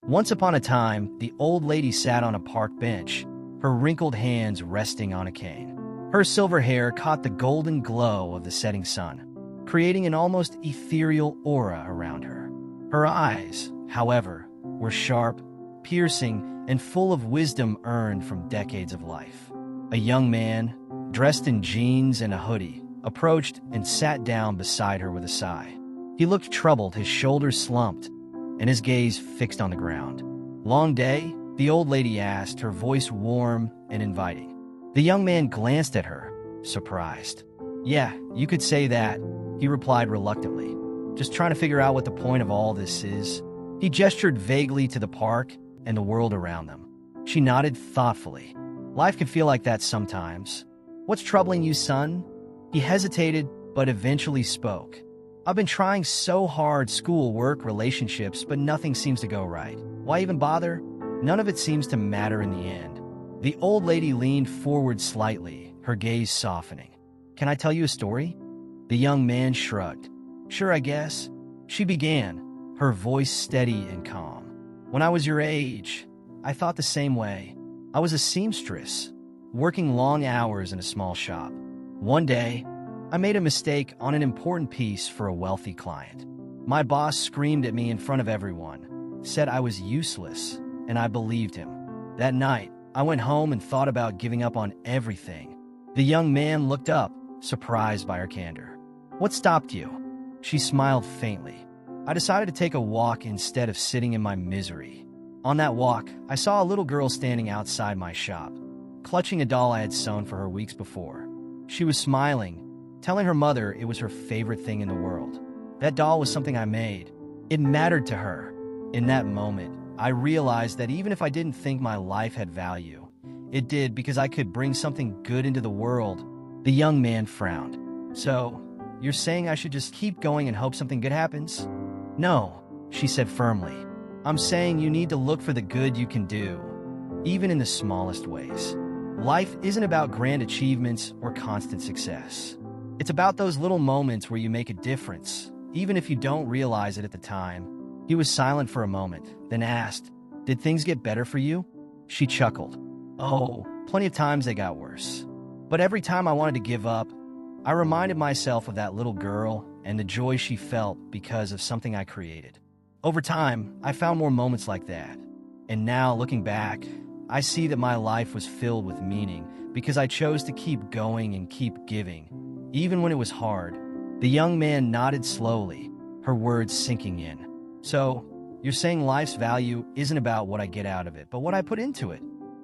Once upon a time, the old lady sat on a park bench, her wrinkled hands resting on a cane. Her silver hair caught the golden glow of the setting sun, creating an almost ethereal aura around her. Her eyes, however, were sharp, piercing, and full of wisdom earned from decades of life. A young man, dressed in jeans and a hoodie, approached and sat down beside her with a sigh. He looked troubled, his shoulders slumped, and his gaze fixed on the ground. "Long day?" the old lady asked, her voice warm and inviting. The young man glanced at her, surprised. "Yeah, you could say that," he replied reluctantly. "Just trying to figure out what the point of all this is." He gestured vaguely to the park and the world around them. She nodded thoughtfully. "Life can feel like that sometimes. What's troubling you, son?" He hesitated, but eventually spoke. "I've been trying so hard, school, work, relationships, but nothing seems to go right. Why even bother? None of it seems to matter in the end." The old lady leaned forward slightly, her gaze softening. "Can I tell you a story?" The young man shrugged. "Sure, I guess." She began, her voice steady and calm. "When I was your age, I thought the same way. I was a seamstress, working long hours in a small shop. One day, I made a mistake on an important piece for a wealthy client. My boss screamed at me in front of everyone, said I was useless, and I believed him. That night, I went home and thought about giving up on everything." The young man looked up, surprised by her candor. "What stopped you?" She smiled faintly. "I decided to take a walk instead of sitting in my misery. On that walk, I saw a little girl standing outside my shop, clutching a doll I had sewn for her weeks before. She was smiling, telling her mother it was her favorite thing in the world. That doll was something I made. It mattered to her. In that moment, I realized that even if I didn't think my life had value, it did because I could bring something good into the world." The young man frowned. "So, you're saying I should just keep going and hope something good happens?" "No," she said firmly. "I'm saying you need to look for the good you can do, even in the smallest ways. Life isn't about grand achievements or constant success. It's about those little moments where you make a difference, even if you don't realize it at the time." He was silent for a moment, then asked, "Did things get better for you?" She chuckled. "Oh, plenty of times they got worse. But every time I wanted to give up, I reminded myself of that little girl and the joy she felt because of something I created. Over time, I found more moments like that. And now, looking back, I see that my life was filled with meaning because I chose to keep going and keep giving, even when it was hard." The young man nodded slowly, her words sinking in. "So, you're saying life's value isn't about what I get out of it, but what I put into it?"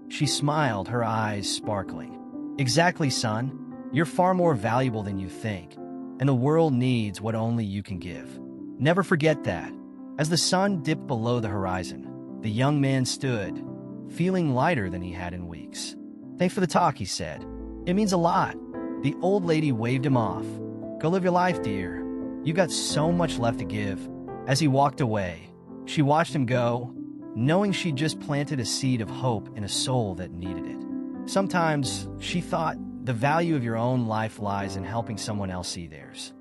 She smiled, her eyes sparkling. "Exactly, son. You're far more valuable than you think, and the world needs what only you can give. Never forget that." As the sun dipped below the horizon, the young man stood, feeling lighter than he had in weeks. "Thanks for the talk," he said. "It means a lot." The old lady waved him off. "Go live your life, dear. You've got so much left to give." As he walked away, she watched him go, knowing she'd just planted a seed of hope in a soul that needed it. Sometimes, she thought, the value of your own life lies in helping someone else see theirs.